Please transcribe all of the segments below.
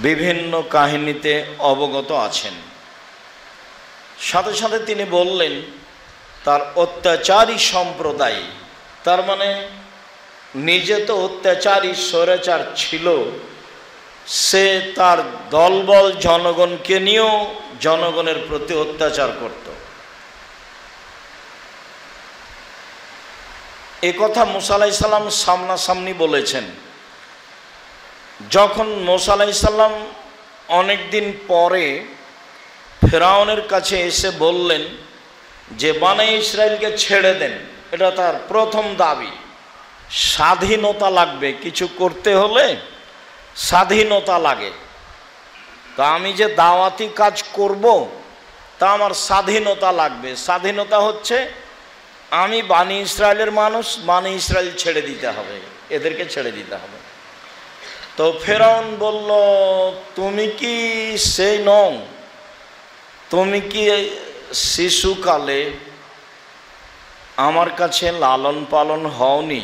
বিভিন্ন কাহিনীতে অবগত আছেন। সাথে সাথে তিনি বললেন তার অত্যাচারী সম্প্রদায়, তার মানে নিজে তো অত্যাচারী স্বৈরাচার ছিল, সে তার দলবল জনগণকে নিয়েও জনগণের প্রতি অত্যাচার করত। এ কথা মুসা আলাইহিস সালাম সামনাসামনি বলেছেন। যখন মুসা আলাইহিস সালাম অনেক দিন পরে ফেরাউনের কাছে এসে বললেন যে বনে ইসরায়েলকে ছেড়ে দেন, এটা তার প্রথম দাবি। স্বাধীনতা লাগবে, কিছু করতে হলে স্বাধীনতা লাগে। তা আমি যে দাওয়াতি কাজ করব তা আমার স্বাধীনতা লাগবে। স্বাধীনতা হচ্ছে আমি বনে ইসরায়েলের মানুষ, বনে ইসরায়েল ছেড়ে দিতে হবে, এদেরকে ছেড়ে দিতে হবে। তো ফেরাউন বলল, তুমি কি সেই নও? তুমি কি শিশুকালে আমার কাছে লালন পালন হওনি?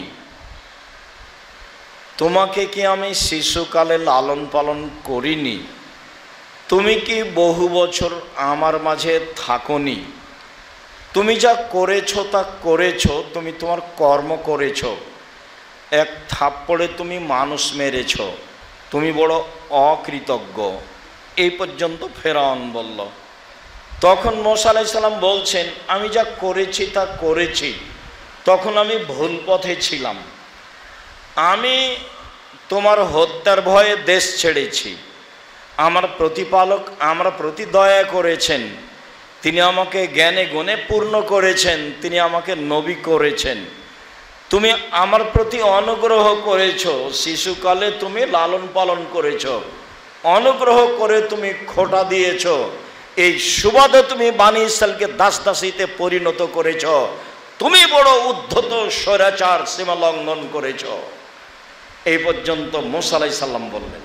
তোমাকে কি আমি শিশুকালে লালন পালন করিনি? তুমি কি বহু বছর আমার মাঝে থাকোনি? তুমি যা করেছো তা করেছো, তুমি তোমার কর্ম করেছো। এক থাপ্পড়ে তুমি মানুষ মেরেছ, তুমি বড় অকৃতজ্ঞ। এই পর্যন্ত ফেরাউন বলল। তখন মুসা আলাইহিস সালাম বলছেন, আমি যা করেছি তা করেছি, তখন আমি ভুল পথে ছিলাম। আমি তোমার হত্যার ভয়ে দেশ ছেড়েছি। আমার প্রতিপালক আমার প্রতি দয়া করেছেন, তিনি আমাকে জ্ঞানে গুণে পূর্ণ করেছেন, তিনি আমাকে নবী করেছেন। তুমি আমার প্রতি অনুগ্রহ করেছো, শিশুকালে তুমি লালন পালন করেছো, অনুগ্রহ করে তুমি খোঁটা দিয়েছো, এই সুবাদে তুমি বনী ইসরায়েলকে দাস দাসীতে পরিণত করেছ। তুমি বড় উদ্ধত স্বৈরাচার, সীমা লঙ্ঘন করেছ। এই পর্যন্ত মুসা আলাইহিস সালাম বললেন,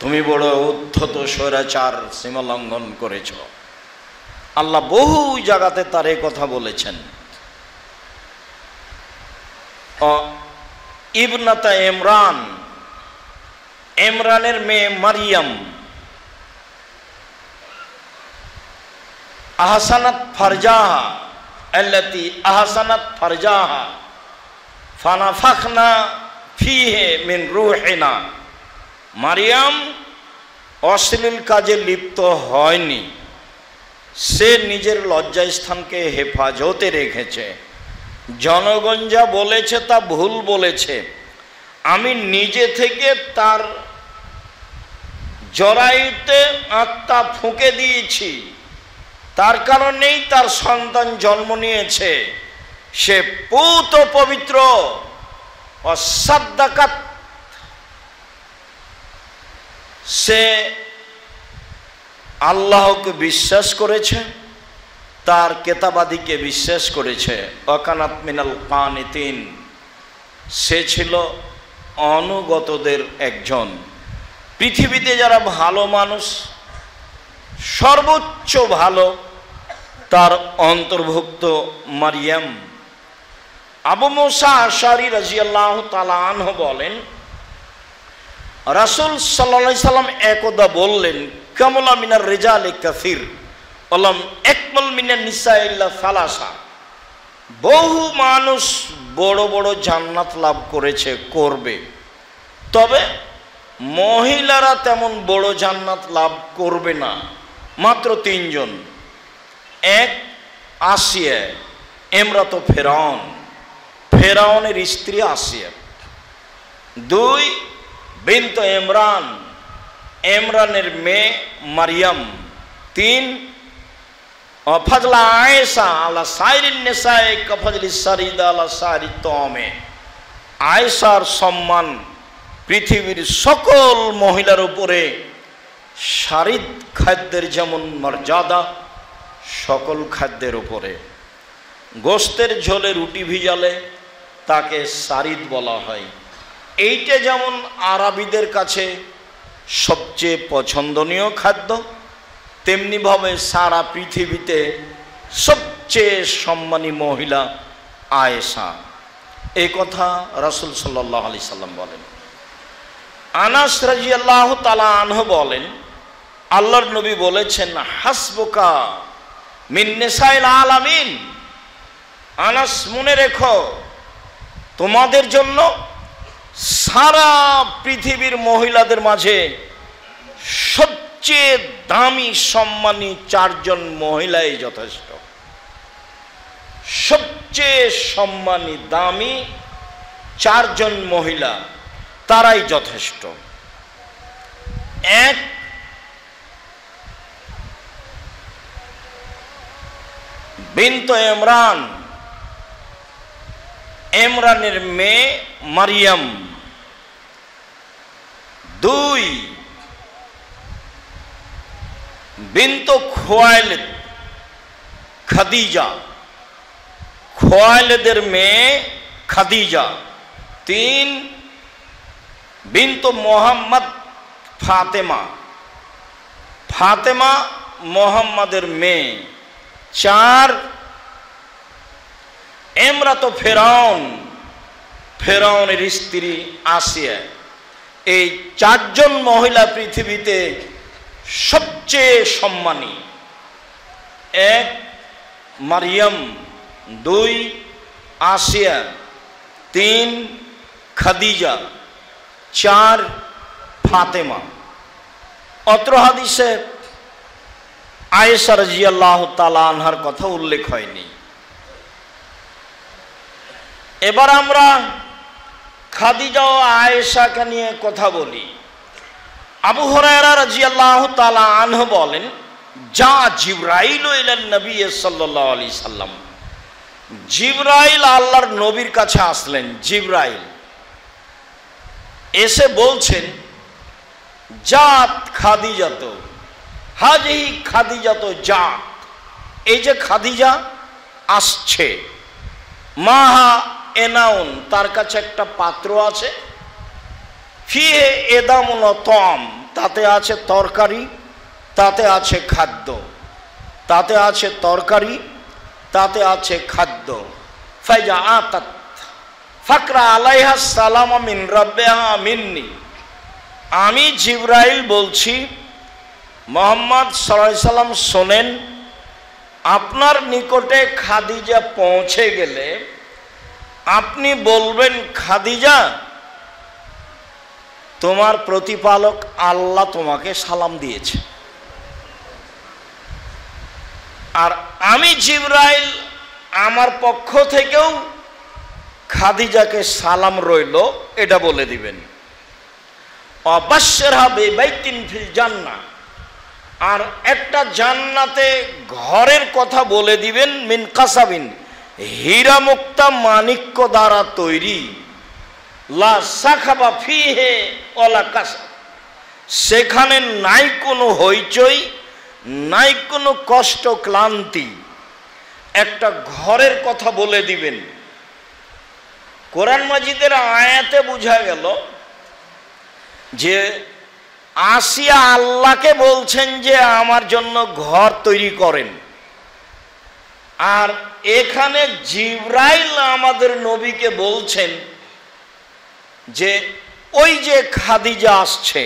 তুমি বড় উদ্ধত স্বৈরাচার, সীমা লঙ্ঘন করেছ। আল্লাহ বহু জায়গাতে তার এই কথা বলেছেন। ইবনাতা ইমরান, ইমরানের মেয়ে মারিয়াম আহসানাত ফারজাহা আল্লাতি আহসানাত ফারজাহা ফানাফাখনা ফিহে মিন রূহিনা। মারিয়াম অশ্লীল কাজে লিপ্ত হয়নি, সে নিজের লজ্জাস্থানকে হেফাজতে রেখেছে। জনগণ যা বলেছে তা ভুল বলেছে, আমি নিজে থেকে তার জরায়ুতে আত্মা ফুঁকে দিয়েছি, তার কারণেই তার সন্তান জন্ম নিয়েছে। সে পূত পবিত্র, অসাদ্দাকাত, সে আল্লাহকে বিশ্বাস করেছে, তার কেতাবাদিকে বিশ্বাস করেছে। ওয়াকানাত মিনাল কানিতিন, সে ছিল অনুগতদের একজন। পৃথিবীতে যারা ভালো মানুষ, সর্বোচ্চ ভালো, তার অন্তর্ভুক্ত মারিয়াম। আবু মুসা আশআরী রাদিয়াল্লাহু তাআলা আনহু বলেন, রাসূল সাল্লাল্লাহু আলাইহি সাল্লাম একদা বললেন, কামলা মিনার রিজালি কাসীর ওয়ালাম আকমাল মিনান নিসা ইল্লা সালাসা। বহু মানুষ বড় বড় জান্নাত লাভ করেছে, করবে, তবে মহিলারা তেমন বড় জান্নাত লাভ করবে না, মাত্র তিনজন। এক, আসিয়া ইমরাতু ফিরআউন, ফেরাউনের স্ত্রী আসিয়া। দুই, বিনত ইমরান, ইমরানের মেয়ে মারিয়াম। তিন, ফাজলা আয়েশা আলা সাইরিন নিসায়ে কাফজলি সারিদা আলা সারি তমে। আয়েশার সম্মান পৃথিবীর সকল মহিলার উপরে সারিদ খাদ্যের যেমন মর্যাদা, সকল খাদ্যের উপরে। গোস্তের ঝোলে রুটি ভিজালে তাকে সারিদ বলা হয়। এইটা যেমন আরবিদের কাছে সবচেয়ে পছন্দনীয় খাদ্য, তেমনিভাবে সারা পৃথিবীতে সবচেয়ে সম্মানী মহিলা আয়েশা। এই কথা রাসূল সাল্লাল্লাহু আলাইহি সাল্লাম বলেন। আনাস রাদিয়াল্লাহু তাআলা আনহু বলেন, আল্লাহর নবী বলেছেন, হাসবুকা মিন নিসাইল আলামিন। আনাস, মনে রেখো, তোমাদের জন্য সারা পৃথিবীর মহিলাদের মাঝে সবচেয়ে দামি সম্মানী 4 জন মহিলাই যথেষ্ট। সবচেয়ে সম্মানী দামি 4 জন মহিলা, তারাই যথেষ্ট। এক, বিনত ইমরান, ইমরানের মেয়ে মারিয়াম। 2, বিনত খুয়াইলিদ, খাদিজা, খুয়াইলিদের মেয়ে খাদিজা। 3, বিনত মোহাম্মদ, ফাতেমা, ফাতেমা মোহাম্মদের মেয়ে। 4, ইমরাত ফেরাউন, ফেরাউনের স্ত্রী আসিয়া। এই 4 জন মহিলা পৃথিবীতে সবচেয়ে সম্মানী। 1 মারিয়াম, 2 আসিয়া, 3 খাদিজা, 4 ফাতেমা। অত্র হাদিসে আয়েশা রাদিয়াল্লাহু তাআলা আনহার কথা উল্লেখ হয়নি। এবার আমরা খাদিজা ও আয়েশাকে নিয়ে কথা বলি। আবু হুরায়রা রাদিয়াল্লাহু তাআলা আনহু বলেন, যা জিবরাইল ইলা নবী সাল্লাল্লাহু আলাইহি সাল্লাম। জিবরাইল আল্লাহর নবীর কাছে আসলেন। জিবরাইল এসে বলছেন, জাত খাদিজাত, হাজিহি খাদিজাত জাত। এই যে খাদিজা আসছে, মাহা এনাউন, তার কাছে একটা পাত্র আছে, ফিহে এদামুন তম, তাতে আছে তরকারি, তাতে আছে খাদ্য, তাতে আছে তরকারি, তাতে আছে খাদ্য। ফাইজা আতাত ফাকরা আলাইহা সালাম মিন রাব্বিহা মিন্নি। আমি জিবরাইল বলছি, মুহাম্মদ সাল্লাল্লাহু আলাইহি সাল্লাম শোনেন, আপনার নিকটে খাদিজা পৌঁছে গেলে আপনি বলবেন, খাদিজা, তোমার প্রতিপালক আল্লাহ তোমাকে সালাম দিয়েছে। আর আমি জিবরাইল আমার পক্ষ থেকেও খাদিজাকে সালাম রইল, এটা বলে দিবেন। অবাশশিরহা বিবাইতিন ফিল জান্নাহ, আর একটা জান্নাতে ঘরের কথা বলে দিবেন, মিন কাসাবিন, হীরা মুক্তা মাণিক্য দ্বারা তৈরি, লা সাখাবা ফিহে ওয়ালা কাসাব, সেখানে নাই কোনো হইচই, নাই কোনো কষ্ট ক্লান্তি। একটা ঘরের কথা বলে দিবেন। কোরআন মাজিদের আয়াতে বোঝা গেল যে আসিয়া আল্লাহকে বলছেন যে আমার জন্য ঘর তৈরি করেন, আর এখানে জিবরাইল আমাদের নবীকে বলছেন যে ওই যে খাদিজা আসছে,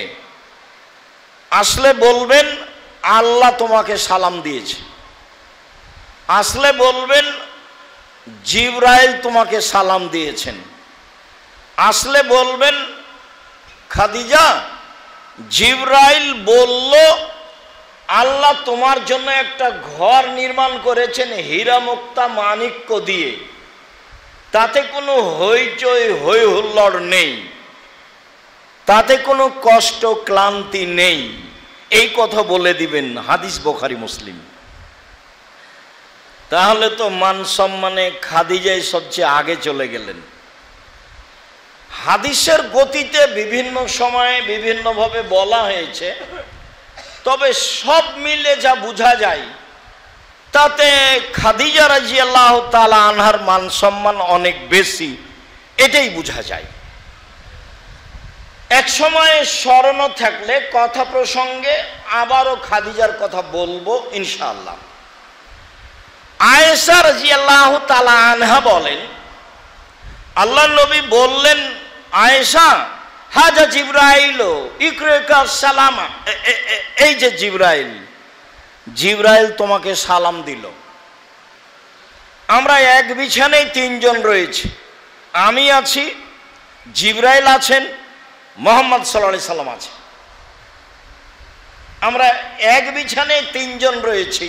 আসলে বলবেন আল্লাহ তোমাকে সালাম দিয়েছে, আসলে বলবেন জিবরাইল তোমাকে সালাম দিয়েছেন, আসলে বলবেন খাদিজা, জিবরাইল বলল আল্লাহ তোমার জন্য একটা ঘর নির্মাণ করেছেন হীরা মুক্তা মাণিক্য দিয়ে, তাতে কোনো হইচই হই হুল্লোড় নেই, তাতে কোনো কষ্ট ক্লান্তি নেই। এই কথা বলে দিবেন। হাদিস বুখারী মুসলিম। তাহলে তো মান সম্মানে খাদিজাই সবচেয়ে আগে চলে গেলেন। হাদিসের গতিতে বিভিন্ন সময়ে বিভিন্নভাবে বলা হয়েছে, তবে সব মিলে যা বোঝা যায় তাতে খাদিজা রাদিয়াল্লাহু তাআলা আনহার মান সম্মান অনেক বেশি, এটাই বোঝা যায়। এক সময় স্মরণ থাকলে কথা প্রসঙ্গে আবারও খাদিজার কথা বলবো ইনশাআল্লাহ। আয়েশা রাদিয়াল্লাহু তাআলা আনহা বলেন, আল্লাহর নবী বললেন, আয়েশা, হাজা জিবরাইল ইকরাকা সালামা, এই যে জিবরাইল তোমাকে সালাম দিল। আমরা এক বিছানায় তিনজন রয়েছি, আমি আছি, জিবরাইল আছেন, মুহাম্মদ সাল্লাল্লাহু আলাইহি সাল্লাম আছে। আমরা এক বিছানায় তিনজন রয়েছি।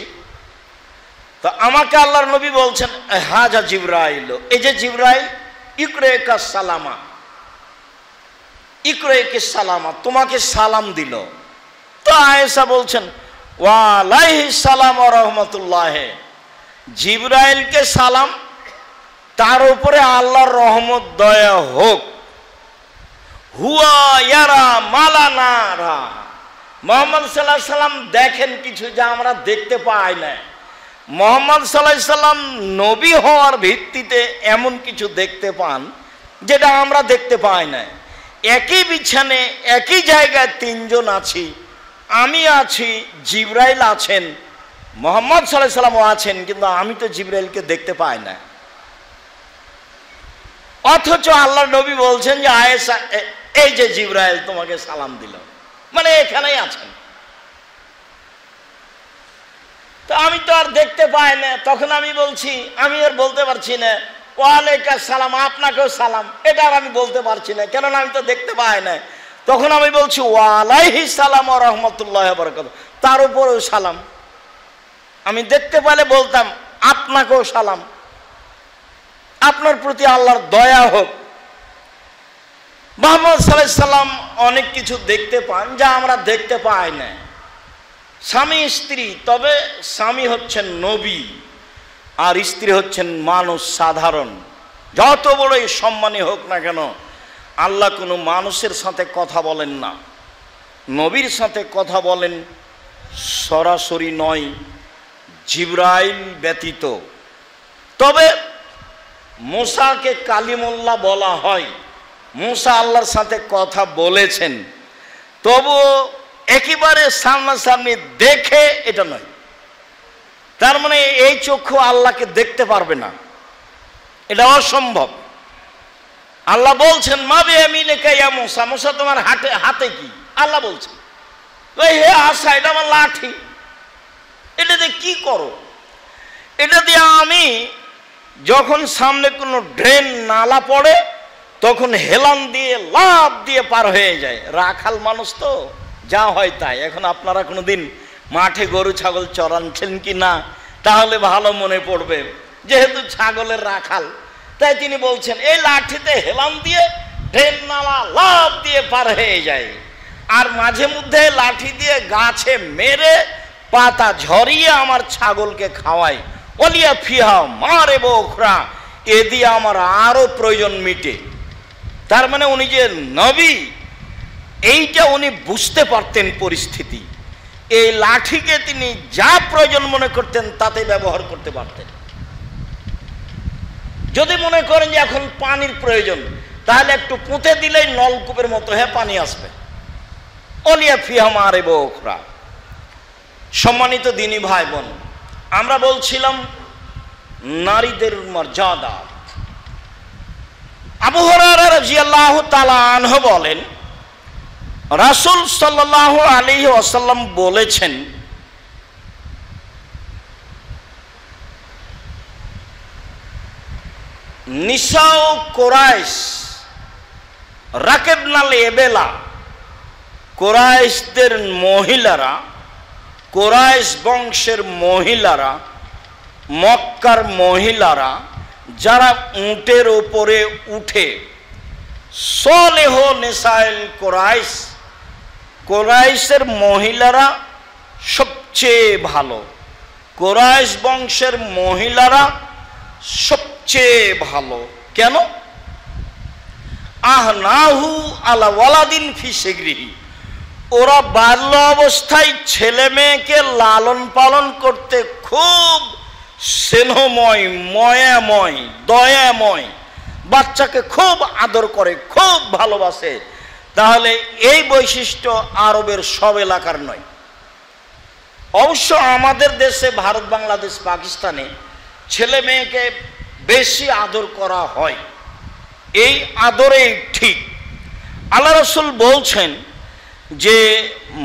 তো আমাকে আল্লাহর নবী বলছেন হাজা জিবরাইল, এই যে জিবরাইল ইকরাকা সালামা, ইকরাকা সালামা, তোমাকে সালাম দিল। তো আয়েশা বলছেন ওয়া আলাইহিস সালাম ওয়া রাহমাতুল্লাহ, জিবরাইলকে সালাম, তার উপরে আল্লাহর রহমত দয়া হোক। হুয়া ইয়ারা মালানারা, মুহাম্মদ সাল্লাল্লাহু আলাইহি সাল্লাম দেখেন কিছু যা আমরা দেখতে পাই না। মুহাম্মদ সাল্লাল্লাহু আলাইহি সাল্লাম নবী হওয়ার ভিত্তিতে এমন কিছু দেখতে পান যেটা আমরা দেখতে পাই না। একই বিছানে একই জায়গায় তিনজন আছি, আমি আছি, জিবরাইল আছেন, মুহাম্মদ সাল্লাল্লাহু আলাইহি সাল্লামও আছেন, কিন্তু আমি তো জিবরাইলকে দেখতে পাই না। অথচ আল্লাহর নবী বলছেন যে আয়েশা, এই যে জিবরাইল তোমাকে সালাম দিল, মানে এখানেই আছেন। তো আমি তো আর দেখতে পাই না, তখন আমি বলছি, আমি আর বলতে পারছি না ওয়ালাইকুম সালাম, আপনাকেও সালাম, এটা আর আমি বলতে পারছি না, কেননা আমি তো দেখতে পাই না। তখন আমি বলছি ওয়ালাইহিস সালাম ওয়া রাহমাতুল্লাহি ওয়া বারাকাতুহু, তার উপরেও সালাম। আমি দেখতে পেলে বলতাম আপনাকেও সালাম, আপনার প্রতি আল্লাহর দয়া হোক। মুহাম্মদ সাল্লাল্লাহু আলাইহি সাল্লাম অনেক কিছু দেখতে পান যা আমরা দেখতে পাই না। স্বামী স্ত্রী, তবে স্বামী হচ্ছেন নবী আর স্ত্রী হচ্ছেন মানুষ সাধারণ। যত বড়ই সম্মানী হোক না কেন, আল্লাহ কোনো মানুষের সাথে কথা বলেন না, নবীর সাথে কথা বলেন সরাসরি নয়, জিবরাইল ব্যতীত। তবে মুসাকে কালিমুল্লাহ বলা হয়, মুসা আল্লাহর সাথে কথা বলেছেন, তবুও একেবারে সামনাসামনি দেখে এটা নয়। তার মানে এই চক্ষু আল্লাহকে দেখতে পারবে না, এটা অসম্ভব। আল্লাহ বলছেন মা বিয়ামিনিকা ইয়া মুসা, মুসা তোমার হাতে কি? আল্লাহ বলছেন ওই হে আশা, এটা আমার লাঠি, এটা দিয়ে কি করো? এটা দিয়ে আমি যখন সামনে কোনো ড্রেন নালা পড়ে তখন হেলান দিয়ে লাফ দিয়ে পার হয়ে যায়। রাখাল মানুষ তো যা হয় তাই। এখন আপনারা কোনোদিন মাঠে গরু ছাগল চড়াচ্ছেন কি না তাহলে ভালো মনে পড়বে, যেহেতু ছাগলের রাখাল, তাই তিনি বলছেন এই লাঠিতে হেলান দিয়ে ড্রেন নালা লাফ দিয়ে পার হয়ে যায়। আর মাঝে মধ্যে লাঠি দিয়ে গাছে মেরে পাতা ঝরিয়ে আমার ছাগলকে খাওয়াই, ওলিয়া ফিহা মারে বোখরা, এ দিয়ে আমার আরো প্রয়োজন মিটে। তার মানে উনি যে নবী, এইটা উনি বুঝতে পারতেন পরিস্থিতি। এই লাঠিকে তিনি যা প্রয়োজন মনে করতেন তাতে ব্যবহার করতে পারতেন। যদি মনে করেন যে এখন পানির প্রয়োজন, তাহলে একটু পুঁতে দিলেই নলকূপের মতো পানি আসবে। ওলিয়া ফিহা মারে বোখরা। সম্মানিত দিনী ভাই বোন, আমরা বলছিলাম নারীদের মর্যাদা। আবু হুরায়রা রাদিয়াল্লাহু তাআলা আনহু বলেন রাসূল সাল্লাল্লাহু আলাইহি ওয়াসাল্লাম বলেছেন, নিসাউ কুরাইশ রাকেবনাল এবেলা, কুরাইশদের মহিলারা, কুরাইশ বংশের মহিলারা, মক্কার মহিলারা যারা উটের উপরে উঠে, সলেহ নিসাইল কুরাইশ, কুরাইশের মহিলারা সবচেয়ে ভালো, কুরাইশ বংশের মহিলারা সবচেয়ে ভালো। কেন? আহনাহু আলা ওয়ালাদিন ফি সিগরিহি, ওরা বাল্য অবস্থায় ছেলে মেয়েকে লালন পালন করতে খুব স্নেহময়, ময়াময়, দয়াময়, বাচ্চাকে খুব আদর করে, খুব ভালোবাসে। তাহলে এই বৈশিষ্ট্য আরবের সব এলাকার নয়। অবশ্য আমাদের দেশে, ভারত, বাংলাদেশ, পাকিস্তানে ছেলে মেয়েকে বেশি আদর করা হয়, এই আদরেই ঠিক। আল্লাহ রাসূল বলছেন যে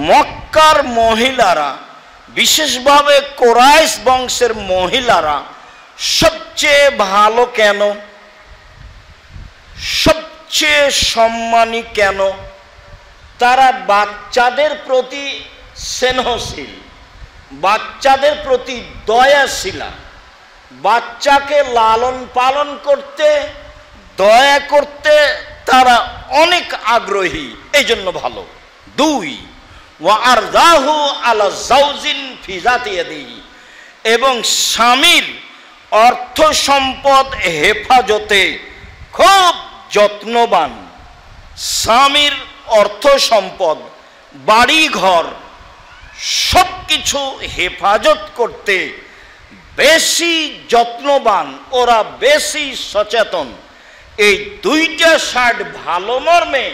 মক্কার মহিলারা, বিশেষভাবে কোরাইশ বংশের মহিলারা সবচেয়ে ভালো কেন, সবচেয়ে সম্মানী কেন? তারা বাচ্চাদের প্রতি স্নেহশীল, বাচ্চাদের প্রতি দয়াশীলা, বাচ্চাকে লালন পালন করতে, দয়া করতে তারা অনেক আগ্রহী, এই জন্য ভালো। 2, ওয়া আরদাহু আলা জাওজিন ফি যাতি ইয়াদিহি, এবং স্বামীর অর্থ সম্পদ হেফাজতে খুব যত্নবান। স্বামীর অর্থ সম্পদ, বাড়ি ঘর সব কিছু হেফাজত করতে বেশি যত্নবান, ওরা বেশি সচেতন। এই দুইটা সাইড ভালো মর্মে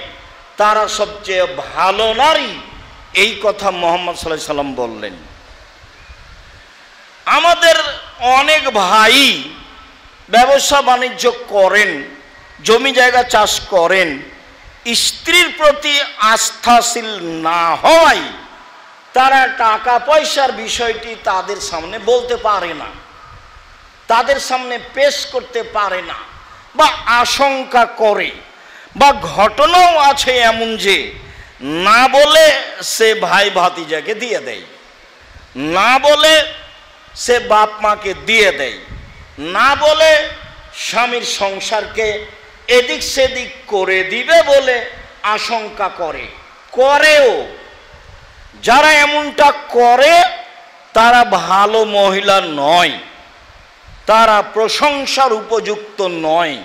তারা সবচেয়ে ভালো নারী, এই কথা মুহাম্মদ সাল্লাল্লাহু আলাইহি সাল্লাম বললেন। আমাদের অনেক ভাই ব্যবসা বাণিজ্য করেন, জমি জায়গা চাষ করেন, স্ত্রীর প্রতি আস্থাশীল না হওয়ায় তারা টাকা পয়সার বিষয়টি তাদের সামনে বলতে পারে না, তাদের সামনে পেশ করতে পারে না, বা আশঙ্কা করে, বা ঘটনাও আছে এমন যে না বলে সে ভাই ভাতিজাকে দিয়ে দেয়, না বলে সে বাপ মাকে দিয়ে দেয়, না বলে স্বামীর সংসারকে এদিক সেদিক করে দিবে বলে আশঙ্কা করে, করেও। যারা এমনটা করে তারা ভালো মহিলা নয়, তারা প্রশংসার উপযুক্ত নয়।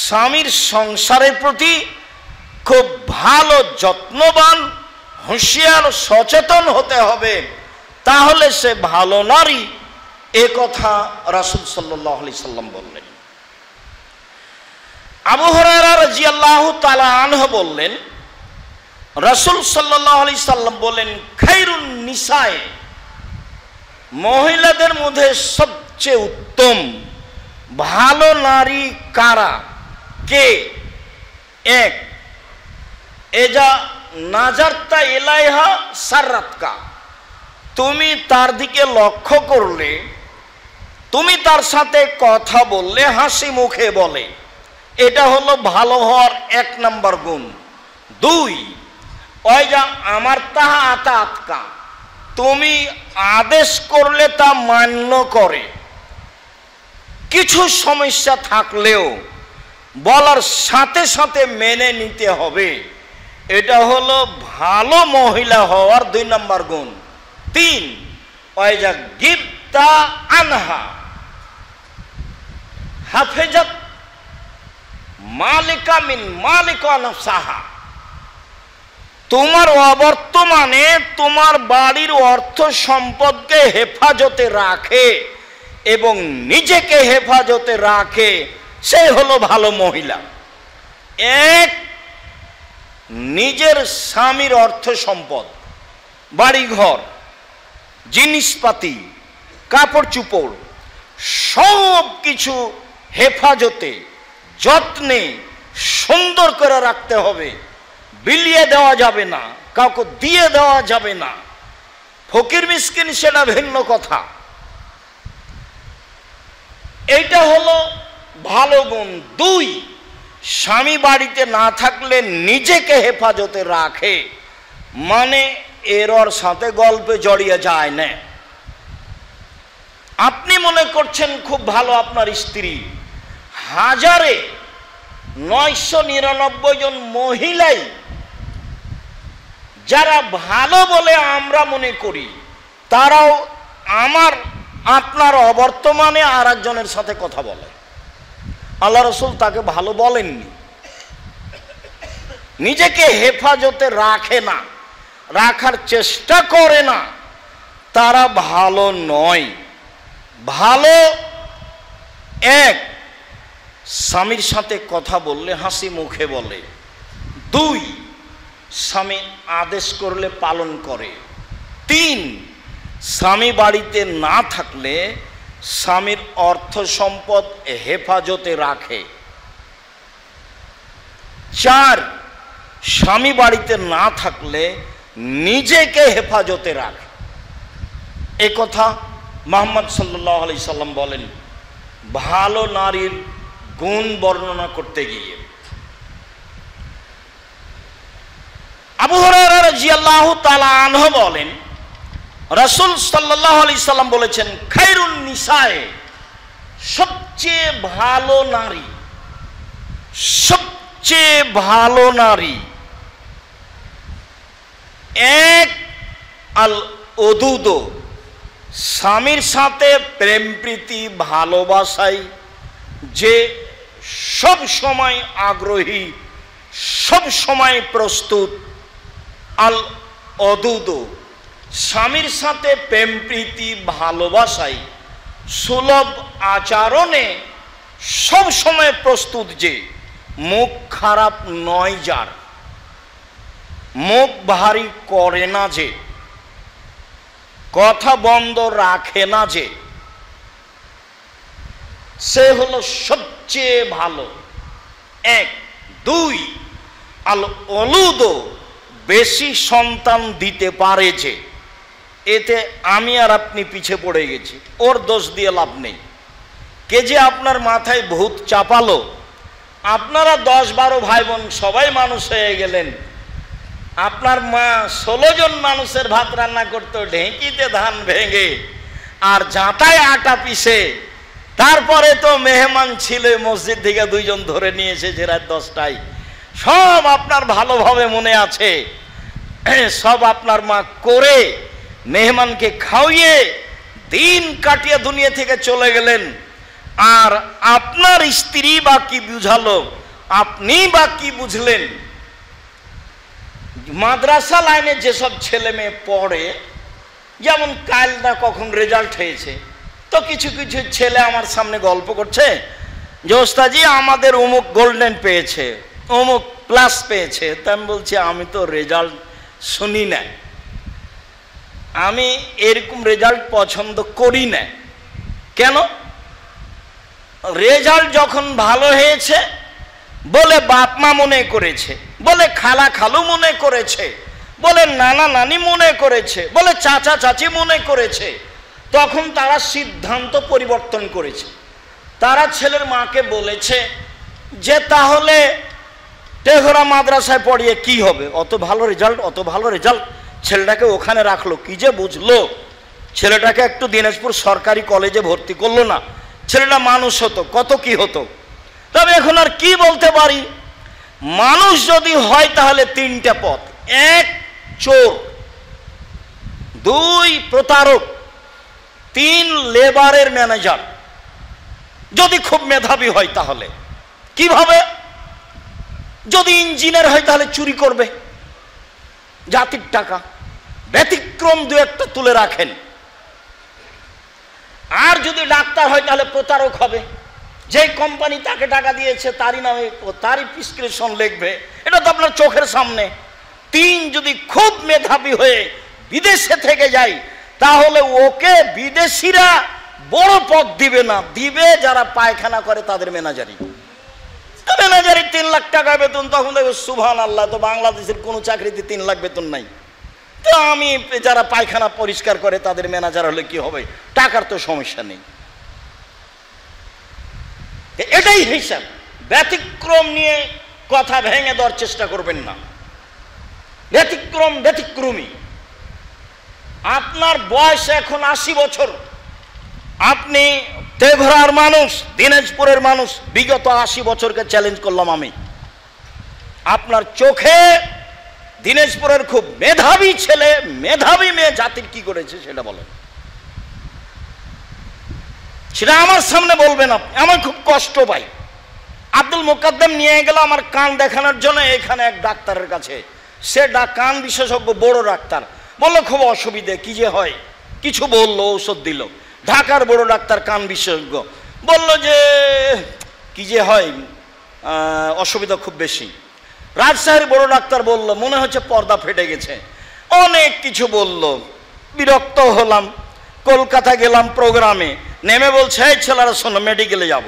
স্বামীর সংসারের প্রতি খুব ভালো যত্নবান, হুঁশিয়ার, সচেতন হতে হবে, তাহলে সে ভালো নারী, এ কথা রাসূল সাল্লাল্লাহু আলাইহি সাল্লাম বললেন। আবু হুরায়রা রাদিয়াল্লাহু তাআলা আনহু বললেন, রাসূল সাল্লাল্লাহু আলাইহি সাল্লাম বলেন, খায়রুন নিসায়ে, মহিলাদের মধ্যে সবচেয়ে উত্তম ভালো নারী কারা, কে? 1, এজা নাজারতা ইলাইহা সাররাতকা, তুমি তার দিকে লক্ষ্য করলে, তুমি তার সাথে কথা বললে হাসি মুখে বলে, এটা হলো ভালো হওয়ার 1 নম্বর গুণ। 2, ওই যা আমার তাহা আতাতকা, তুমি আদেশ করলে তা মান্য করে, কিছু সমস্যা থাকলেও বলার সাথে সাথে মেনে নিতে হবে, এটা হলো ভালো মহিলা হওয়ার 2 নম্বর গুণ। 3, ওই যা গিবতা আনহা হাফেজাত মালিকা মিন মালিকা নফসাহা, তোমার অবর্তমানে তোমার বাড়ির অর্থ সম্পদকে হেফাজতে রাখে এবং নিজেকে হেফাজতে রাখে, সে হলো ভালো মহিলা। 1, নিজের স্বামীর অর্থ সম্পদ, বাড়িঘর, জিনিসপাতি, কাপড় চোপড় সব কিছু হেফাজতে, যত্নে, সুন্দর করে রাখতে হবে, বিলিয়ে দেওয়া যাবে না, কাউকে দিয়ে দেওয়া যাবে না। ফকির মিসকিন সেটা ভিন্ন কথা। এইটা হলো ভালো গুণ। 2, স্বামী বাড়িতে না থাকলে নিজেকে হেফাজতে রাখে, মানে এর সাথে গল্পে জড়িয়ে যায় না। আপনি মনে করছেন খুব ভালো আপনার স্ত্রী, 999 জন মহিলাই যারা ভালো বলে আমরা মনে করি, তারাও আপনার অবর্তমানে আর একজনের সাথে কথা বলে। আল্লাহ রাসূল তাকে ভালো বলেননি, নিজেকে হেফাজতে রাখে না, রাখার চেষ্টা করে না, তারা ভালো নয়। ভালো 1, স্বামীর সাথে কথা বললে হাসি মুখে বলে। 2, স্বামী আদেশ করলে পালন করে। 3, স্বামী বাড়িতে না থাকলে স্বামীর অর্থ সম্পদ হেফাজতে রাখে। 4, স্বামী বাড়িতে না থাকলে নিজেকে হেফাজতে রাখ। এ কথা মুহাম্মদ সাল্লাল্লাহু আলাইহি সাল্লাম বলেন ভালো নারীর গুণ বর্ণনা করতে গিয়ে। আবু হুরায়রা রাদিয়াল্লাহু তাআলা আনহু বলেন রাসূল সাল্লাল্লাহু আলাইহি সাল্লাম বলেছেন খায়রুন নিসায়ে, সবচেয়ে ভালো নারী, সবচেয়ে ভালো নারী এক আল ওদুদ, স্বামীর সাথে প্রেম প্রীতি ভালোবাসায় যে সব সময় আগ্রহী, সব সময় প্রস্তুত। আল ওদুদ, স্বামীর সাথে প্রেম প্রীতি ভালোবাসায় সুলভ আচরণে সব সময় প্রস্তুত, যে মুখ খারাপ নয়, যার মুখ ভারী করে না, যে কথা বন্ধ রাখে না, যে সে হলো সবচেয়ে ভালো। এক। দুই, আল ওলুদ, বেশি সন্তান দিতে পারে, যে এতে আমি আর আপনি পিছে পড়ে গেছি, ওর দোষ দিয়ে লাভ নেই। কে যে আপনার মাথায় ভূত চাপালো, আপনারা 10-12 ভাই বোন সবাই মানুষ হয়ে গেলেন, আপনার মা 16 জন মানুষের ভাত রান্না করতো ঢেঁকিতে ধান ভেঙে আর জাঁতায় আটা পিষে, তারপরে তো মেহমান ছিল মসজিদ থেকে 2 জন ধরে নিয়ে এসেছে রাত 10টায়, সব আপনার ভালোভাবে মনে আছে। সব আপনার মা করে মেহমানকে খাওয়িয়ে দিন কাটিয়ে দুনিয়া থেকে চলে গেলেন। আর আপনার স্ত্রী বা কি বুঝালো, আপনি বা কি বুঝলেন? মাদ্রাসা লাইনে যেসব ছেলে মেয়ে পড়ে, যেমন কাল না কখন রেজাল্ট হয়েছে, তো কিছু কিছু ছেলে আমার সামনে গল্প করছে যে ওস্তাজি আমাদের অমুক গোল্ডেন পেয়েছে, অমুক প্লাস পেয়েছে। তা আমি বলছি আমি তো রেজাল্ট শুনি না, আমি এরকম রেজাল্ট পছন্দ করি না। কেন? রেজাল্ট যখন ভালো হয়েছে বলে বাপ মা মনে করেছে, বলে খালা খালু মনে করেছে, বলে নানা নানি মনে করেছে, বলে চাচা চাচি মনে করেছে, তখন তারা সিদ্ধান্ত পরিবর্তন করেছে। তারা ছেলের মাকে বলেছে যে তাহলে তেঘরা মাদ্রাসায় পড়িয়ে কি হবে, অত ভালো রেজাল্ট, অত ভালো রেজাল্ট, ছেলেটাকে ওখানে রাখলো, কি যে বুঝলো, ছেলেটাকে একটু দিনাজপুর সরকারি কলেজে ভর্তি করলো না, ছেলেটা মানুষ হতো, কত কি হতো। তবে এখন আর কি বলতে পারি, মানুষ যদি হয় তাহলে 3টে পথ: 1 চোর, 2 প্রতারক, 3 লেবারের ম্যানেজার। যদি খুব মেধাবী হয় তাহলে কিভাবে? যদি ইঞ্জিনিয়ার হয় তাহলে চুরি করবে জাতির টাকা, ব্যতিক্রম 2-1টা তুলে রাখেন। আর যদি ডাক্তার হয় তাহলে প্রতারক হবে, যে কোম্পানি তাকে টাকা দিয়েছে তারই নামে তারই প্রেসক্রিপশন লিখবে, এটা তো আপনার চোখের সামনে। 3 যদি খুব মেধাবী হয়ে বিদেশে থেকে যায় তাহলে ওকে বিদেশিরা বড় পদ দিবে না, দিবে যারা পায়খানা করে তাদের ম্যানেজারি। ম্যানেজারি 3 লাখ টাকা বেতন, তখন দেখবে সুবহানাল্লাহ, তো বাংলাদেশের কোনো চাকরিতে 3 লাখ বেতন নাই, তো আমি যারা পায়খানা পরিষ্কার করে তাদের ম্যানেজার হলে কি হবে, টাকার তো সমস্যা নেই। এটাই হিসাব। ব্যতিক্রম নিয়ে কথা ভেঙে দেওয়ার চেষ্টা করবেন না। ব্যতিক্রম ব্যতিক্রমী। আপনার বয়স এখন 80 বছর, আপনি তেঘরার মানুষ, দিনাজপুরের মানুষ, বিগত 80 বছরকে চ্যালেঞ্জ করলাম আমি। আপনার চোখে দিনাজপুরের খুব মেধাবী ছেলে, মেধাবী মেয়ে জাতির কি করেছে সেটা বলেন, সেটা আমার সামনে বলবেন আপনি। আমার খুব কষ্ট পাই। আব্দুল মোকাদ্দেম নিয়ে গেল আমার কান দেখানোর জন্য এখানে এক ডাক্তারের কাছে, সে কান বিশেষজ্ঞ, বড় ডাক্তার। বললো খুব অসুবিধে, কি যে হয়, কিছু বললো, ঔষধ দিল। ঢাকার বড় ডাক্তার, কান বিশেষজ্ঞ, বলল যে কি যে হয়, অসুবিধা খুব বেশি। রাজশাহীর বড় ডাক্তার বলল মনে হচ্ছে পর্দা ফেটে গেছে, অনেক কিছু বলল। বিরক্ত হলাম, কলকাতা গেলাম প্রোগ্রামে, নেমে বলছে এই ছেলেরা শোনো মেডিকেলে যাব।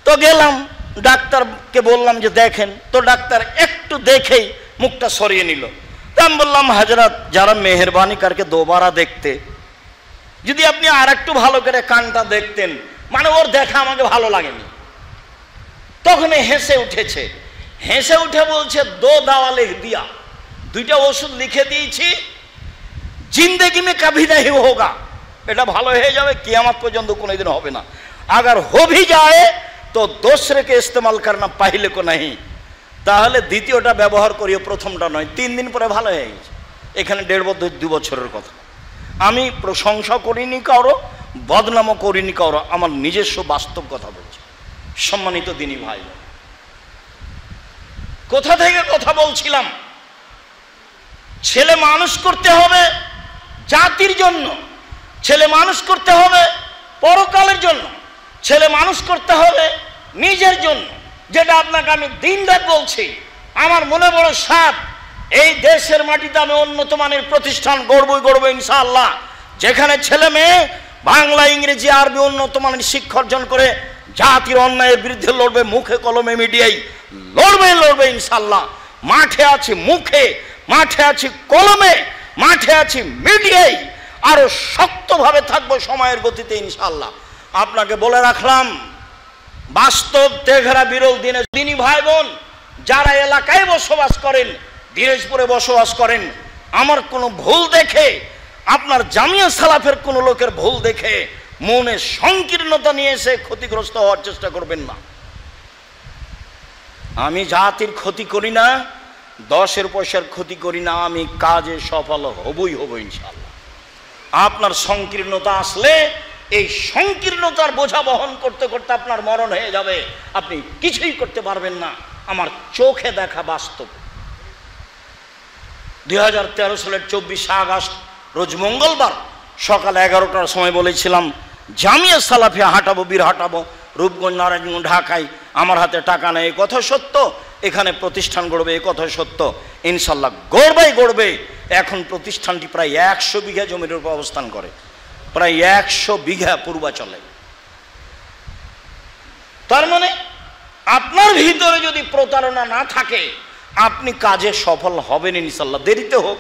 তো গেলাম, ডাক্তারকে বললাম যে দেখেন, তো ডাক্তার একটু দেখেই মুখটা সরিয়ে নিল। আমি বললাম, হাজরাত, যারা মেহরবানি করকে দোবারা দেখতে, যদি আপনি আর একটু ভালো করে কানটা দেখতেন, মানে ওর দেখা আমাকে ভালো লাগেনি। তখন হেসে উঠেছে, হেসে উঠে বলছে, দো দাওয়া লিখ দিয়া, দুইটা ওষুধ লিখে দিয়েছি, জিন্দেগি মে কভি नहीं होगा, এটা ভালো হয়ে যাবে, কিয়ামত পর্যন্ত কোনোদিন হবে না। अगर हो भी जाए तो दूसरे के इस्तेमाल करना पहले को नहीं, তাহলে দ্বিতীয়টা ব্যবহার করিও, প্রথমটা নয়। 3 দিন পরে ভালো হয়ে গেছে। এখানে 1.5-2 বছরের কথা। আমি প্রশংসা করিনি কারো, বদনামও করিনি কারো, আমার নিজস্ব বাস্তব কথা বলছি। সম্মানিত দিনী ভাই, কোথা থেকে কথা বলছিলাম? ছেলে মানুষ করতে হবে জাতির জন্য, ছেলে মানুষ করতে হবে পরকালের জন্য, ছেলে মানুষ করতে হবে নিজের জন্য। যেটা আপনাকে আমি দিন রাত বলছি। আমার মনে বড় সাপ, এই দেশের মাটিতে আমি উন্নত মানের প্রতিষ্ঠান গড়বই ইনশাআল্লাহ, যেখানে ছেলে মেয়ে বাংলা, ইংরেজি, আরবি উন্নত মানের শিক্ষা অর্জন করে জাতির অন্যায়ের বিরুদ্ধে লড়বে, মুখে কলমে মিডিয়ায় লড়বে ইনশাআল্লাহ। মাঠে আছি মুখে, মাঠে আছি কলমে, মাঠে আছি মিডিয়ায়, আরো শক্তভাবে থাকবো সময়ের গতিতে ইনশাআল্লাহ। আপনাকে বলে রাখলাম, বাস্তব তেঘরা বিরল দিনী ভাই বোন যারা এলাকায় বসবাস করেন, দিনাজপুরে বসবাস করেন, আমার কোনো ভুল দেখে, আপনার জামিয়া সালাফের কোনো লোকের ভুল দেখে মনে সংকীর্ণতা নিয়ে এসে ক্ষতিগ্রস্ত হওয়ার চেষ্টা করবেন না। আমি জাতির ক্ষতি করি না, 10 পয়সার ক্ষতি করি না, আমি কাজে সফল হবই ইনশাআল্লাহ। আপনার সংকীর্ণতা আসলে এই সংকীর্ণতার বোঝা বহন করতে করতে আপনার মরণ হয়ে যাবে, আপনি কিছুই করতে পারবেন না। আমার চোখে দেখা বাস্তব। 2013 সালের 24 আগস্ট রোজ মঙ্গলবার সকাল 11টার সময় বলেছিলাম, জামিয়া সালাফিয়া হাঁটাবো, বীর হাঁটাবো, রূপগঞ্জ, নারায়ণগঞ্জ, ঢাকায়। আমার হাতে টাকা নেই, এই কথা সত্য। এখানে প্রতিষ্ঠান গড়বে, এই কথা সত্য। ইনশাল্লাহ গড়বে। এখন প্রতিষ্ঠানটি প্রায় 100 বিঘা জমির উপর অবস্থান করে, প্রায় 100 বিঘা পূর্বাচলে। তার মানে আপনার ভিতরে যদি প্রতারণা না থাকে, আপনি কাজে সফল হবেন ইনশাল্লাহ, দেরিতে হোক।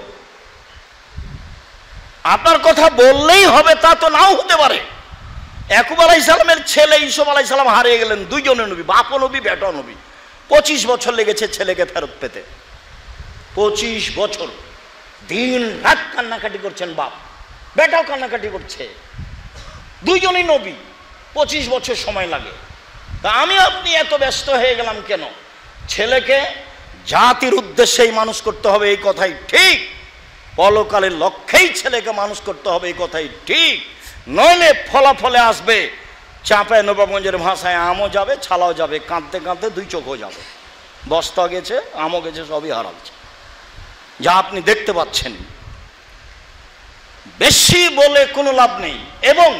আপনার কথা বললেই হবে তা তো নাও হতে পারে। ইয়াকুব আলাইহিস সালামের ছেলে ইউসুফ আলাইহিস সালাম হারিয়ে গেলেন, দুইজনের নবী, বাপও নবী বেটাও নবী। 25 বছর লেগেছে ছেলেকে ফেরত পেতে। 25 বছর দিন রাত কান্নাকাটি করছেন বাপ, বেটাও কান্নাকাটি করছে, দুইজনই নবী, 25 বছর সময় লাগে। তা আমি আপনি এত ব্যস্ত হয়ে গেলাম কেন? ছেলেকে জাতির উদ্দেশ্যেই মানুষ করতে হবে, এই কথাই ঠিক। পরকালের লক্ষ্যেই ছেলেকে মানুষ করতে হবে, এই কথাই ঠিক। নইলে ফলাফলে আসবে চাঁপায় নবাবগঞ্জের ভাষায় আমও যাবে, ছালাও যাবে, কাঁদতে কাঁদতে 2 চোখও যাবে। বস্তা গেছে, আমও গেছে, সবই হারাচ্ছে, যা আপনি দেখতে পাচ্ছেন। বেশি বলে কোনো লাভ নেই এবং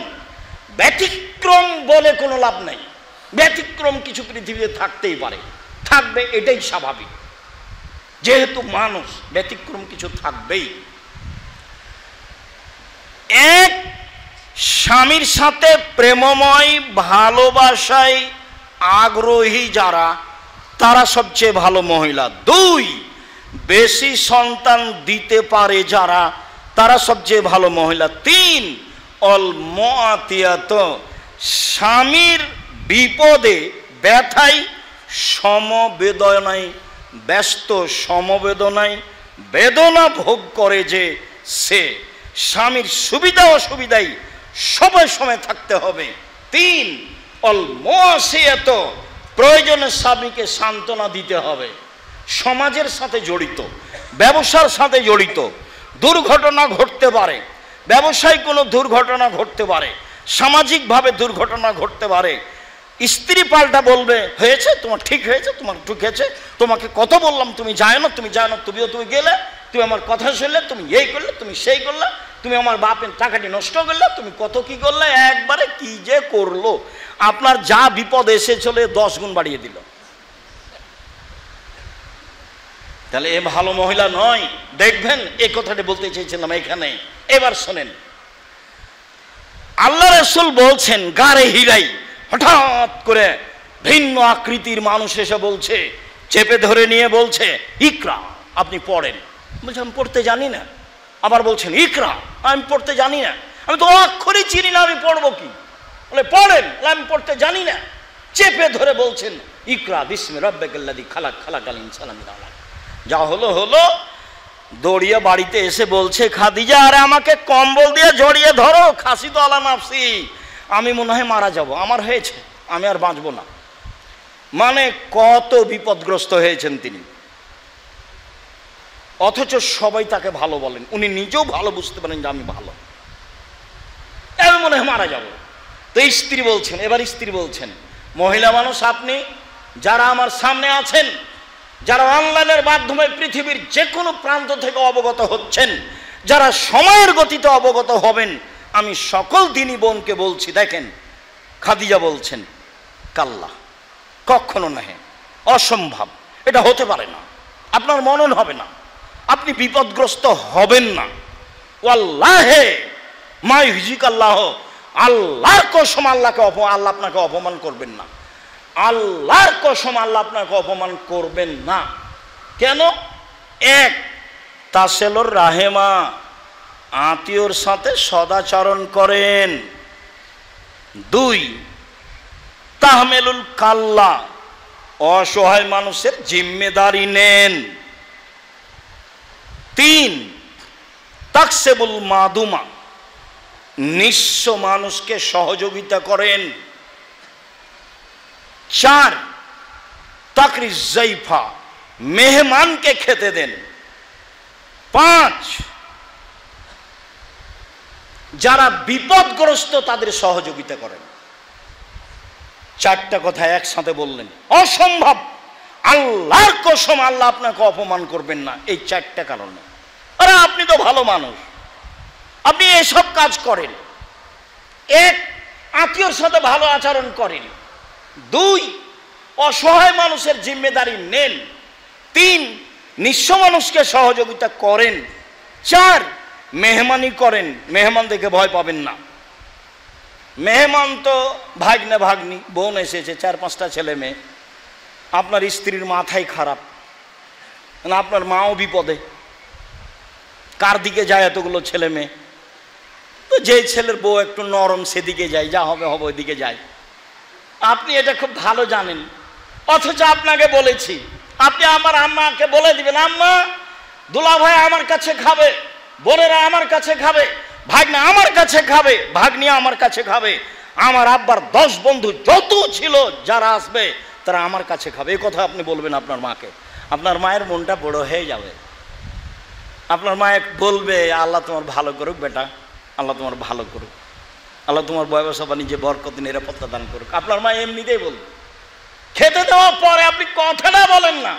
ব্যতিক্রম বলে কোনো লাভ নেই। ব্যতিক্রম কিছু পৃথিবীতে থাকতেই পারে, থাকবে, এটাই স্বাভাবিক। যেহেতু মানুষ, ব্যতিক্রম কিছু থাকবেই। এক, স্বামীর সাথে প্রেমময় ভালোবাসায় আগ্রহী যারা, তারা সবচেয়ে ভালো মহিলা। 2, বেশি সন্তান দিতে পারে যারা, তারা সবচেয়ে ভালো মহিলা। 3, অল মুআতিয়াত, স্বামীর বিপদে ব্যথায় সমবেদনায় ব্যস্ত, সমবেদনায় বেদনা ভোগ করে যে সে, স্বামীর সুবিধা অসুবিধায় সবাই সময় থাকতে হবে। 3, অল মুআসিয়াত, প্রয়োজনে স্বামীকে সান্ত্বনা দিতে হবে। সমাজের সাথে জড়িত, ব্যবসার সাথে জড়িত, দুর্ঘটনা ঘটতে পারে, ব্যবসায় কোনো দুর্ঘটনা ঘটতে পারে, সামাজিকভাবে দুর্ঘটনা ঘটতে পারে। স্ত্রী পাল্টা বলবে, হয়েছে তোমার, ঠিক হয়েছে তোমার, ঠিক হয়েছে, তোমাকে কত বললাম, তুমি যায় না, তুমি গেলে, তুমি আমার কথা শুনলে, তুমি এই করলে, তুমি সেই করলে, তুমি আমার বাপের টাকাটি নষ্ট করলে, তুমি কত কি করলে, একবারে কি যে করলো, আপনার যা বিপদ এসেছিল 10 গুণ বাড়িয়ে দিল। তাহলে এ ভালো মহিলা নয়। দেখবেন, এই কথাটি বলতে চেয়েছিলাম এখানে। এবার শোনেন, আল্লাহ রাসূল বলছেন, গারে হিরাই হঠাৎ করে ভিন্ন আকৃতির মানুষ এসে বলছে, চেপে ধরে নিয়ে বলছে, ইকরা, আপনি পড়েন। বলছে আমি পড়তে জানি না। আবার বলছেন ইকরা, আমি পড়তে জানি না, আমি তো অক্ষরই চিনি না, আমি পড়বো কি? বলে পড়েন। আমি পড়তে জানি না। চেপে ধরে বলছেন ইকরা বিসমি রাব্বিকাল্লাযী খালাক খালাকাল ইনসানা মিন আলাক। যা হলো হলো, দৌড়িয়ে বাড়িতে এসে বলছে খাদিজা, আরে আমাকে কম্বল দিয়ে জড়িয়ে ধরো, খাসি তো আলা নাফসি, আমি মনে হয় মারা যাব, আমার হয়েছে, আমি আর বাঁচবো না। মানে কত বিপদগ্রস্ত হয়েছেন তিনি, অথচ সবাই তাকে ভালো বলেন, উনি নিজেও ভালো বুঝতে পারেন যে আমি ভালো, আমি মনে হয় মারা যাব। তো স্ত্রী বলছেন, এবার স্ত্রী বলছেন, মহিলা মানুষ আপনি, যারা আমার সামনে আছেন, যারা অনলাইনের মাধ্যমে পৃথিবীর যে কোনো প্রান্ত থেকে অবগত হচ্ছেন, যারা সময়ের গতিতে অবগত হবেন, আমি সকল দিনী বোনকে বলছি, দেখেন খাদিজা বলছেন কাল্লা, কখনো নহে, অসম্ভব, এটা হতে পারে না, আপনার মনন হবে না, আপনি বিপদগ্রস্ত হবেন না। ওয়াল্লাহে মা ইউজিকাল্লাহ, আল্লাহর কসম আল্লাহ আপনাকে অপমান করবেন না, আল্লাহর কসম আল্লাহ আপনাকে অপমান করবেন না। কেন? এক, তাসেলুর রাহেমা, আত্মীয়র সাথে সদাচরণ করেন। দুই, তাহমেলুল কাল্লা, অসহায় মানুষের জিম্মেদারি নেন। তিন, তাকসেবুল মাদুমা, নিঃস্ব মানুষকে সহযোগিতা করেন। চার, তাকরিজ জাইফা, মেহমানকে খেতে দেন। পাঁচ, যারা বিপদগ্রস্ত তাদের সহযোগিতা করেন। চারটা কথা একসাথে বললেন, অসম্ভব, আল্লাহর কসম আল্লাহ আপনাকে অপমান করবেন না, এই চারটা কারণে। আরে আপনি তো ভালো মানুষ, আপনি এসব কাজ করেন। এক, আত্মীয়র সাথে ভালো আচরণ করেন। দুই, অসহায় মানুষের জিম্মেদারি নেন। তিন, নিঃস্ব মানুষকে সহযোগিতা করেন। চার, মেহমানি করেন, মেহমান দেখে ভয় পাবেন না। মেহমান তো ভাগ্নে ভাগ্নি, বোন এসেছে, 4-5টা ছেলে মেয়ে, আপনার স্ত্রীর মাথায় খারাপ, আপনার মাও বিপদে, কার দিকে যায় এতগুলো ছেলে মেয়ে? তো যেই ছেলের বউ একটু নরম সেদিকে যায়, যা হবে হবে ওইদিকে যায়। আপনি এটা খুব ভালো জানেন, অথচ আপনাকে বলেছি, আপনি আমার আম্মাকে বলে দিবেন, আম্মা দুলা ভাই আমার কাছে খাবে, বোনেরা আমার কাছে খাবে, ভাগ্না আমার কাছে খাবে, ভাগ্নি আমার কাছে খাবে, আমার আব্বার 10 বন্ধু যত ছিল যারা আসবে তারা আমার কাছে খাবে, এই কথা আপনি বলবেন আপনার মাকে। আপনার মায়ের মনটা বড় হয়ে যাবে, আপনার মায়ে বলবে আল্লাহ তোমার ভালো করুক বেটা, আল্লাহ তোমার ভালো করুক, আল্লাহ তোমার ব্যবসা বাণিজ্যে বরকত নিরাপত্তা দান করুক। আপনার মা এমনিতেই বলবে। খেতে দেওয়ার পরে আপনি কথাটা বলেন না,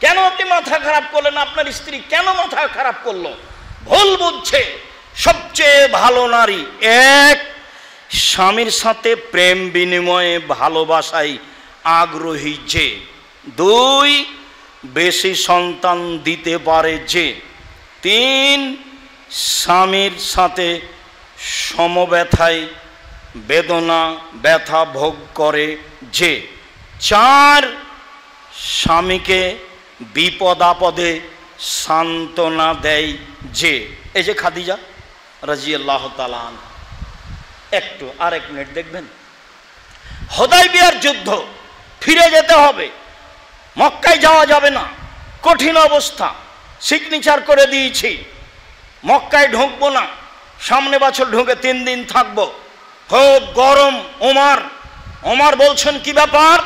কেন আপনি মাথা খারাপ করলেন? আপনার স্ত্রী কেন মাথা খারাপ করলো? ভুল বুঝছে। সবচেয়ে ভালো নারী, এক, স্বামীর সাথে প্রেম বিনিময়ে ভালোবাসায় আগ্রহী যে। দুই, বেশি সন্তান দিতে পারে যে। তিন, স্বামীর সাথে সমব্যথায় বেদনা ব্যথা ভোগ করে যে। চার, স্বামীকে বিপদ আপদে সান্ত্বনা দেয় যে। এই যে খাদিজা রাদিয়াল্লাহু তাআলা আনহা। একটু আর 1 মিনিট দেখবেন, হুদায়বিয়ার যুদ্ধ, ফিরে যেতে হবে, মক্কায় যাওয়া যাবে না, কঠিন অবস্থা, সিগনেচার করে দিয়েছি, মক্কায় ঢুকবো না, সামনে বছর ঢুকে 3 দিন থাকবো, খুব গরম। ওমর বলছেন কি ব্যাপার,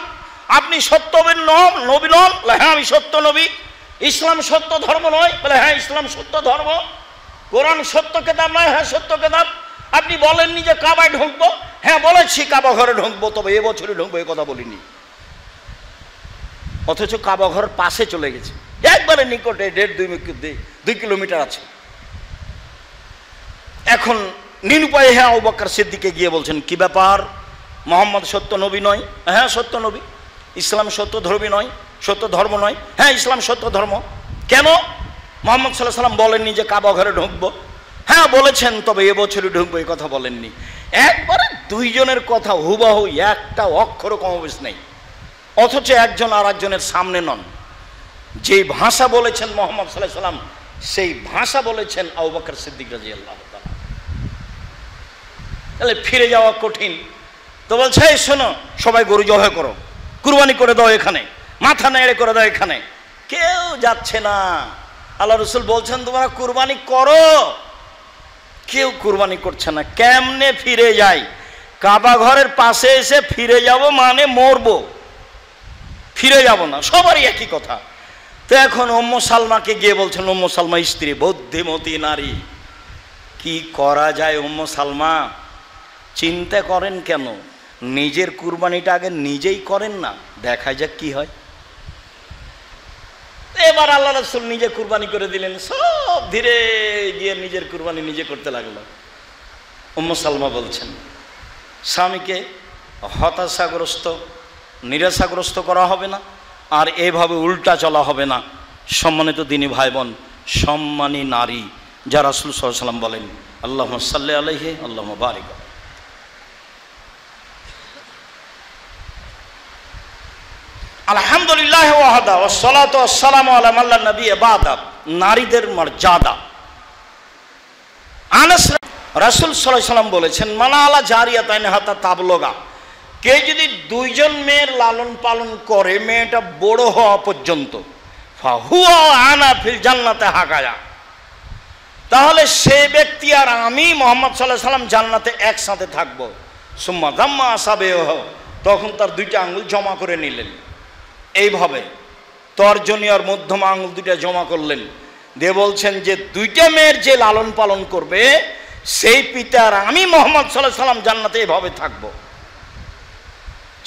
আপনি সত্য নবী নন? হ্যাঁ আমি সত্য নবী। ইসলাম সত্য ধর্ম নয়? বলে হ্যাঁ ইসলাম সত্য ধর্ম। কোরআন সত্য কেতাব নয়? হ্যাঁ সত্য কেতাব। আপনি বলেননি যে কাবায় ঢুকবো? হ্যাঁ বলেছি কাবা ঘরে ঢুকবো, তবে এবছরই ঢুকবো, এ কথা বলিনি। অথচ কাবা ঘর পাশে চলে গেছে, একবারে নিকটে, 1.5-2 কিলোমিটার আছে। এখন নিরুপায় হ্যাঁ আবু বকর সিদ্দিকে গিয়ে বলছেন কি ব্যাপার, মোহাম্মদ সত্য নবী নয়? হ্যাঁ সত্য নবী। ইসলাম সত্য ধর্মী নয়? সত্য ধর্ম নয়? হ্যাঁ ইসলাম সত্য ধর্ম। কেন? মোহাম্মদ সাল্লাল্লাহু আলাইহি ওয়াসাল্লাম বলেননি যে কাবা ঘরে ঢুকবো? হ্যাঁ বলেছেন, তবে এবছরই ঢুকবো, এই কথা বলেননি। একবারে দুইজনের কথা হুবাহু, একটা অক্ষর কমবেশ নেই, অথচ একজন আর একজনের সামনে নন। যে ভাষা বলেছেন মুহাম্মদ সাল্লাল্লাহু আলাইহি ওয়াসাল্লাম, সেই ভাষা বলেছেন আবু বকর সিদ্দিক রাদিয়াল্লাহু তাআলা। তাহলে ফিরে যাওয়া কঠিন। তো বলছে এই শোনো, সবাই গরু জবাই করো, কুরবানি করে দাও, এখানে মাথা নেড়ে করে দাও। এখানে কেউ যাচ্ছে না। আল্লাহ রসুল বলছেন তোমরা কুরবানি করো, কেউ কুরবানি করছে না। কেমনে ফিরে যাই? কাবা ঘরের পাশে এসে ফিরে যাব মানে মরবো, ফিরে যাব না, সবারই একই কথা। তো এখন উম্মু সালমাকে গিয়ে বলছেন, উম্মু সালমা স্ত্রী, বুদ্ধিমতী নারী, কি করা যায় উম্মু সালমা? চিন্তা করেন কেন? নিজের কুরবানিটা আগে নিজেই করেন না, দেখা যাক কি হয়। এবার আল্লাহ রাসূল নিজে কুরবানি করে দিলেন। সব ধীরে গিয়ে নিজের কুরবানি নিজে করতে লাগলো। উম্মু সালমা বলছেন, স্বামীকে হতাশাগ্রস্ত নিরাশাগ্রস্ত করা হবে না, আর এভাবে উল্টা চলা হবে না। সম্মানিত দিনী ভাই বোন, সম্মানী নারী যা রাসূল সাল্লাল্লাহু আলাইহি ওয়াসাল্লাম বলেন, আল্লাহুম্মা সাল্লি আলাইহি আল্লাহুম্মা বারিক। আলহামদুলিল্লাহ ওয়াহদা ওয়াসসালাতু ওয়াসসালামু আলা মান লা নবিয়্যা বা'দা। নারীদের মর্যাদা। আনাস রাসূল সাল্লাল্লাহু আলাইহি ওয়াসাল্লাম বলেছেন, মানা আলা জারিয়াতাইন হাতা তাবলগা। কে যদি দুইজন মেয়ের লালন পালন করে মেয়েটা বড় হওয়া পর্যন্ত, ফাহুয়া আনা ফিল জান্নাতে হাকায়া, তাহলে সে ব্যক্তি আর আমি মুহাম্মদ সাল্লাল্লাহু আলাইহি ওয়াসাল্লাম জান্নাতে একসাথে থাকবো। সুম্মা দাম্মা আসাবেহ, তখন তার দুইটা আঙ্গুল জমা করে নিলেন। এইভাবে তর্জনী আর মধ্যমা আঙ্গুল দুইটা জমা করলেন, দিয়ে বলছেন যে দুইটা মেয়ের যে লালন পালন করবে সেই পিতার আমি মুহাম্মদ সাল্লাল্লাহু আলাইহি ওয়াসাল্লাম জান্নাতে এইভাবে থাকবো।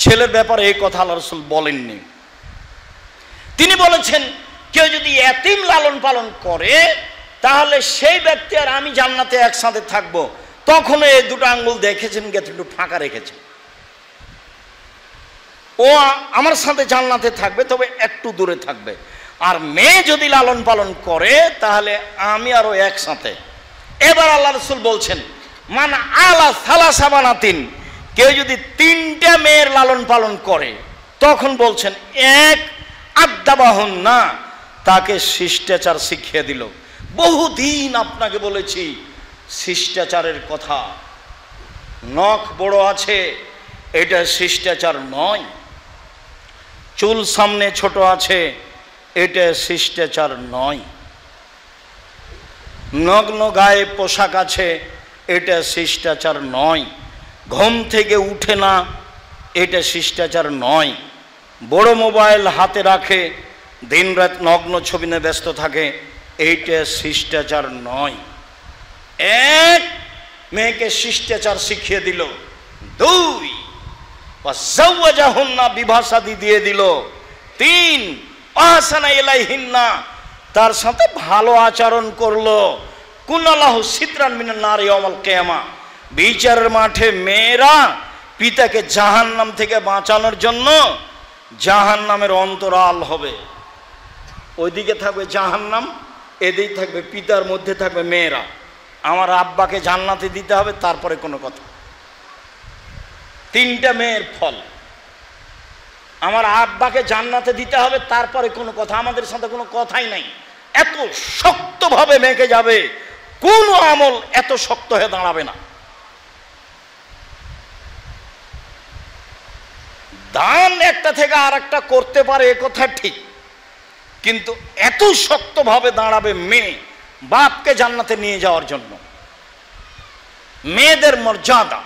ছেলের ব্যাপারে এই কথা আল্লাহ রাসূল বলেননি। তিনি বলেছেন কেউ যদি এতিম লালন পালন করে তাহলে সেই ব্যক্তি আর আমি জান্নাতে একসাথে থাকবো। তখন এই দুটো আঙ্গুল দেখেছেন গেছে একটু ফাঁকা রেখেছে, ও আমার সাথে জান্নাতে থাকবে, তবে একটু দূরে থাকবে। আর মেয়ে যদি লালন পালন করে তাহলে আমি আরো একসাথে। এবার আল্লাহ রাসূল বলছেন, মান আলা সালাসা বানাতিন, কেউ যদি তিনটা মেয়ের লালন পালন করে, তখন বলছেন এক আদাবাহুন না, তাকে শিষ্টাচার শিখিয়ে দিল। বহুদিন আপনাকে বলেছি শিষ্টাচারের কথা। নখ বড় আছে এটা শিষ্টাচার নয়, চুল সামনে ছোট আছে এটা শিষ্টাচার নয়, নগ্ন গায়ে পোশাক আছে এটা শিষ্টাচার নয়, ঘুম থেকে উঠে না এটা শিষ্টাচার নয়, বড় মোবাইল হাতে রাখে দিনরাত নগ্ন ছবি নিয়ে ব্যস্ত থাকে এইটা শিষ্টাচার নয়। এক, মেয়েকে শিষ্টাচার শিখিয়ে দিল। দুই, ওয়াজাওয়াজাহুন্না, বিবাহ শাদী দিয়ে দিল। তিন, আহসানা ইলাইহিন্না, তার সাথে ভালো আচরণ করলো। কুনালাহু সিতরান মিনান নার ইয়াউমাল কিয়ামা, বিচারের মাঠে মেয়েরা পিতাকে জাহান্নাম থেকে বাঁচানোর জন্য জাহান্নামের অন্তরাল হবে। ওইদিকে থাকবে জাহান্নাম, এদিকে থাকবে পিতার মধ্যে থাকবে মেয়েরা। আমার আব্বাকে জান্নাতে দিতে হবে, তারপরে কোনো কথা। তিনটা মেয়ের ফল, আমার আব্বাকে জান্নাতে দিতে হবে, তারপরে কোনো কথা। আমাদের সাথে কোনো কথাই নাই। এত শক্তভাবে মেয়েকে যাবে, কোন আমল এত শক্ত হয়ে দাঁড়াবে না। দান একটা থেকে আর একটা করতে পারে এ কথা ঠিক, কিন্তু এত শক্তভাবে দাঁড়াবে মেয়ে বাপকে জান্নাতে নিয়ে যাওয়ার জন্য। মেয়েদের মর্যাদা